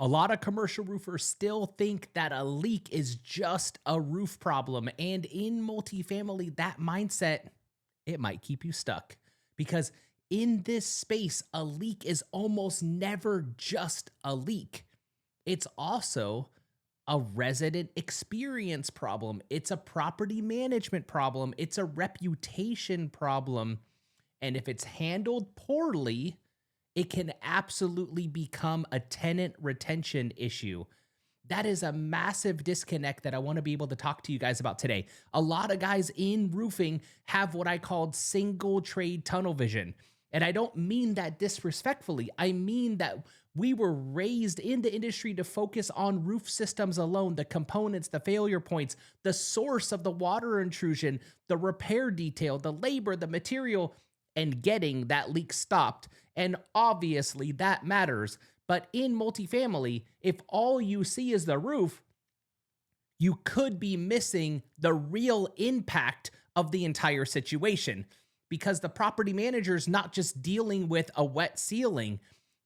A lot of commercial roofers still think that a leak is just a roof problem. And in multifamily, that mindset, it might keep you stuck because in this space, a leak is almost never just a leak. It's also a resident experience problem. It's a property management problem. It's a reputation problem. And if it's handled poorly, it can absolutely become a tenant retention issue. That is a massive disconnect that I want to be able to talk to you guys about today. A lot of guys in roofing have what I called single trade tunnel vision. And I don't mean that disrespectfully. I mean that we were raised in the industry to focus on roof systems alone, the components, the failure points, the source of the water intrusion, the repair detail, the labor, the material, and getting that leak stopped. And obviously that matters. But in multifamily, if all you see is the roof, you could be missing the real impact of the entire situation because the property manager is not just dealing with a wet ceiling.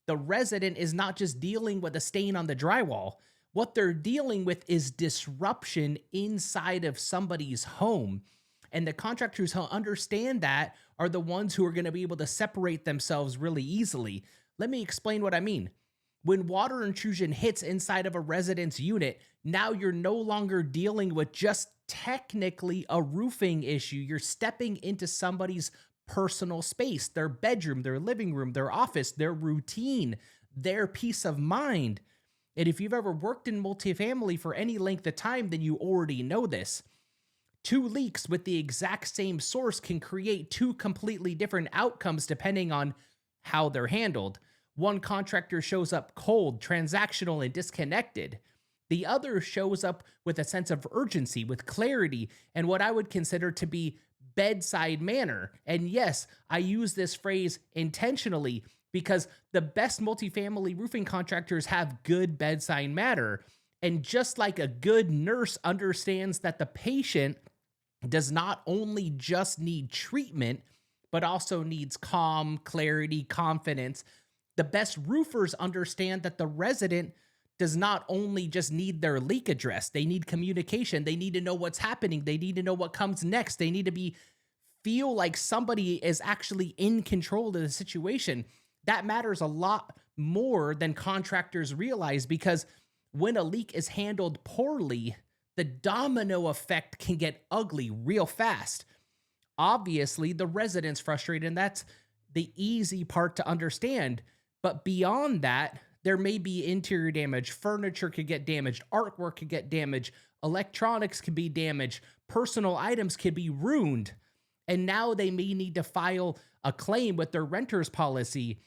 The resident is not just dealing with a stain on the drywall. What they're dealing with is disruption inside of somebody's home. And the contractors who understand that are the ones who are going to be able to separate themselves really easily. Let me explain what I mean. When water intrusion hits inside of a resident's unit, now you're no longer dealing with just technically a roofing issue. You're stepping into somebody's personal space, their bedroom, their living room, their office, their routine, their peace of mind. And if you've ever worked in multifamily for any length of time, then you already know this. Two leaks with the exact same source can create two completely different outcomes depending on how they're handled. One contractor shows up cold, transactional, and disconnected. The other shows up with a sense of urgency, with clarity, and what I would consider to be bedside manner. And yes, I use this phrase intentionally because the best multifamily roofing contractors have good bedside manner. And just like a good nurse understands that the patient does not only just need treatment, but also needs calm, clarity, confidence, the best roofers understand that the resident does not only just need their leak addressed, they need communication, they need to know what's happening, they need to know what comes next, they need to feel like somebody is actually in control of the situation. That matters a lot more than contractors realize because when a leak is handled poorly, the domino effect can get ugly real fast. Obviously, the resident's frustrated, and that's the easy part to understand. But beyond that, there may be interior damage, furniture could get damaged, artwork could get damaged, electronics could be damaged, personal items could be ruined. And now they may need to file a claim with their renter's policy.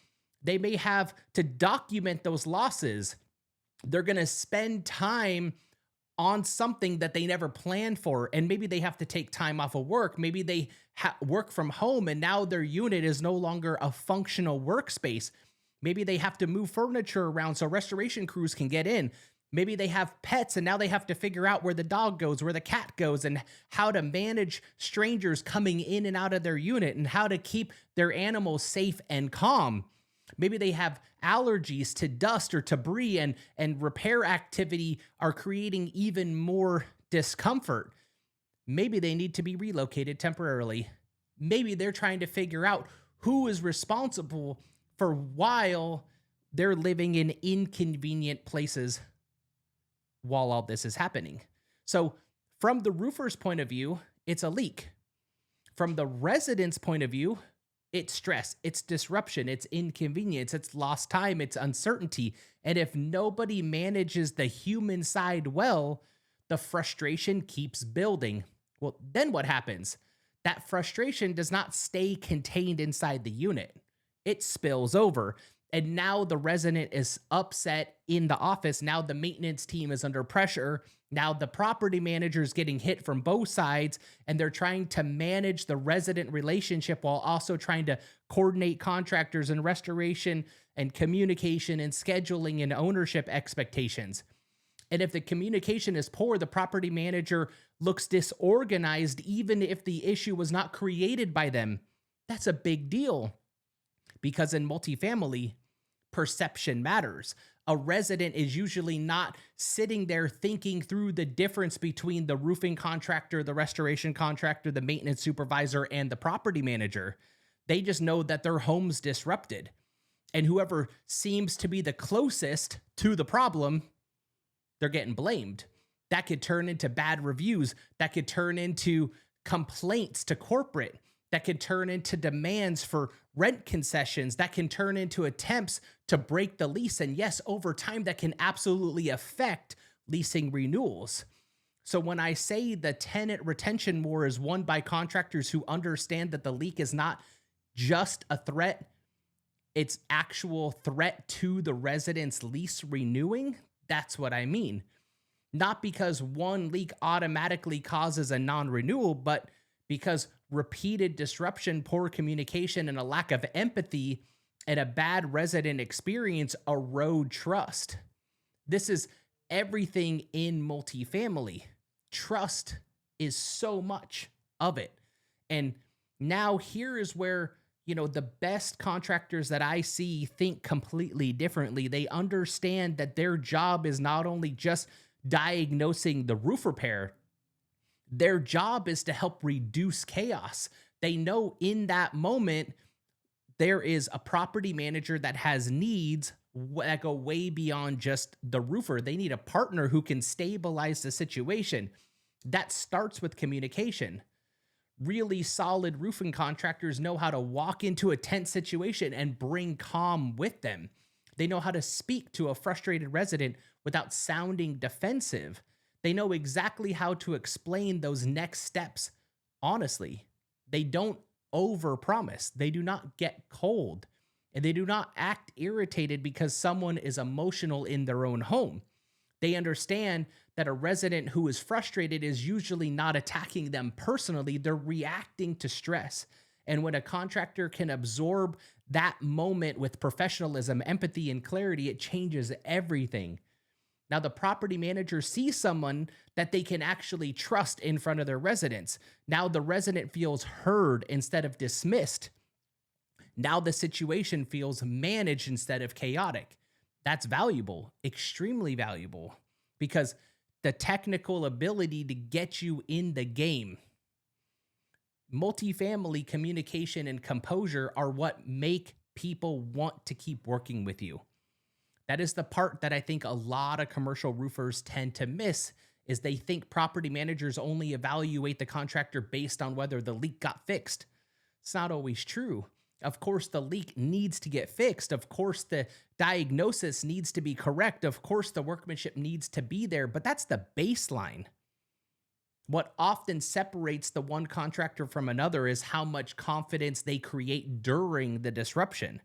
They may have to document those losses. They're going to spend time on something that they never planned for. And maybe they have to take time off of work. Maybe they work from home and now their unit is no longer a functional workspace. Maybe they have to move furniture around so restoration crews can get in. Maybe they have pets and now they have to figure out where the dog goes, where the cat goes, and how to manage strangers coming in and out of their unit and how to keep their animals safe and calm. Maybe they have allergies to dust or debris and repair activity are creating even more discomfort. Maybe they need to be relocated temporarily. Maybe they're trying to figure out who is responsible for while they're living in inconvenient places while all this is happening. So from the roofer's point of view, it's a leak. From the resident's point of view, it's stress, it's disruption, it's inconvenience, it's lost time, it's uncertainty. And if nobody manages the human side well, the frustration keeps building. Well, then what happens? That frustration does not stay contained inside the unit. It spills over. And now the resident is upset in the office. Now the maintenance team is under pressure. Now the property manager is getting hit from both sides, and they're trying to manage the resident relationship while also trying to coordinate contractors and restoration and communication and scheduling and ownership expectations. And if the communication is poor, the property manager looks disorganized, even if the issue was not created by them. That's a big deal because in multifamily, perception matters. A resident is usually not sitting there thinking through the difference between the roofing contractor, the restoration contractor, the maintenance supervisor, and the property manager. They just know that their home's disrupted. And whoever seems to be the closest to the problem, they're getting blamed. That could turn into bad reviews. That could turn into complaints to corporate. That could turn into demands for rent concessions. That can turn into attempts to break the lease. And yes, over time, that can absolutely affect leasing renewals. So when I say the tenant retention war is won by contractors who understand that the leak is not just a threat, it's actual threat to the resident's lease renewing, that's what I mean. Not because one leak automatically causes a non-renewal, but because repeated disruption, poor communication, and a lack of empathy and a bad resident experience erode trust. This is everything in multifamily. Trust is so much of it. And now here is where, the best contractors that I see think completely differently. They understand that their job is not only just diagnosing the roof repair, their job is to help reduce chaos. They know in that moment, there is a property manager that has needs that go way beyond just the roofer. They need a partner who can stabilize the situation. That starts with communication. Really solid roofing contractors know how to walk into a tense situation and bring calm with them. They know how to speak to a frustrated resident without sounding defensive. They know exactly how to explain those next steps honestly. They don't overpromise. They do not get cold. And they do not act irritated because someone is emotional in their own home. They understand that a resident who is frustrated is usually not attacking them personally. They're reacting to stress. And when a contractor can absorb that moment with professionalism, empathy, and clarity, it changes everything. Now, the property manager sees someone that they can actually trust in front of their residents. Now the resident feels heard instead of dismissed. Now the situation feels managed instead of chaotic. That's valuable, extremely valuable, because the technical ability to get you in the game. Multifamily communication and composure are what make people want to keep working with you. That is the part that I think a lot of commercial roofers tend to miss, is they think property managers only evaluate the contractor based on whether the leak got fixed. It's not always true. Of course, the leak needs to get fixed. Of course, the diagnosis needs to be correct. Of course, the workmanship needs to be there, but that's the baseline. What often separates the one contractor from another is how much confidence they create during the disruption.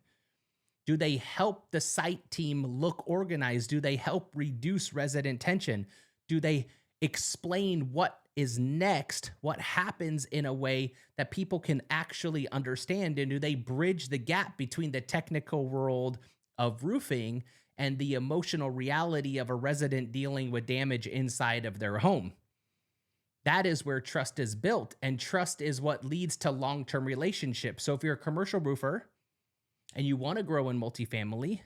Do they help the site team look organized? Do they help reduce resident tension? Do they explain what is next, what happens in a way that people can actually understand? And do they bridge the gap between the technical world of roofing and the emotional reality of a resident dealing with damage inside of their home? That is where trust is built, and trust is what leads to long-term relationships. So if you're a commercial roofer and you want to grow in multifamily,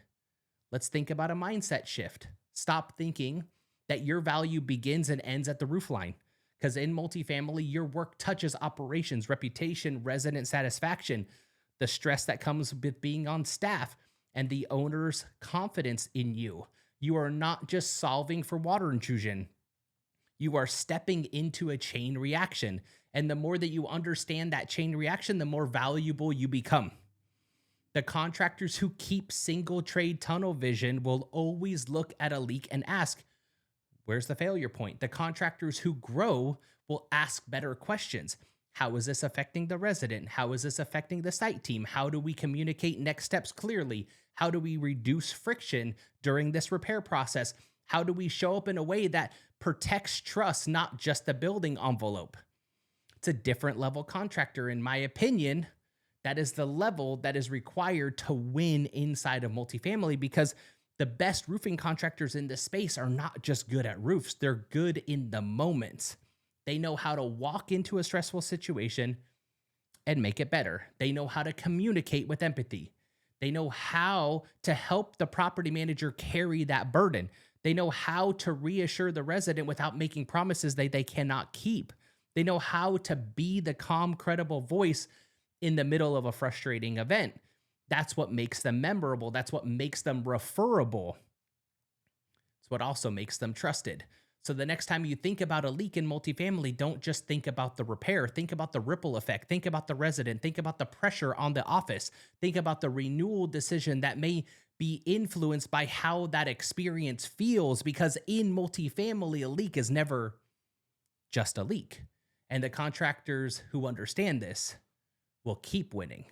let's think about a mindset shift. Stop thinking that your value begins and ends at the roof line. Because in multifamily, your work touches operations, reputation, resident satisfaction, the stress that comes with being on staff, and the owner's confidence in you. You are not just solving for water intrusion. You are stepping into a chain reaction. And the more that you understand that chain reaction, the more valuable you become. The contractors who keep single trade tunnel vision will always look at a leak and ask, where's the failure point? The contractors who grow will ask better questions. How is this affecting the resident? How is this affecting the site team? How do we communicate next steps clearly? How do we reduce friction during this repair process? How do we show up in a way that protects trust, not just the building envelope? It's a different level contractor, in my opinion. That is the level that is required to win inside of multifamily, because the best roofing contractors in this space are not just good at roofs. They're good in the moments. They know how to walk into a stressful situation and make it better. They know how to communicate with empathy. They know how to help the property manager carry that burden. They know how to reassure the resident without making promises they cannot keep. They know how to be the calm, credible voice in the middle of a frustrating event. That's what makes them memorable. That's what makes them referable. It's what also makes them trusted. So the next time you think about a leak in multifamily, don't just think about the repair. Think about the ripple effect. Think about the resident. Think about the pressure on the office. Think about the renewal decision that may be influenced by how that experience feels, because in multifamily, a leak is never just a leak. And the contractors who understand this will keep winning.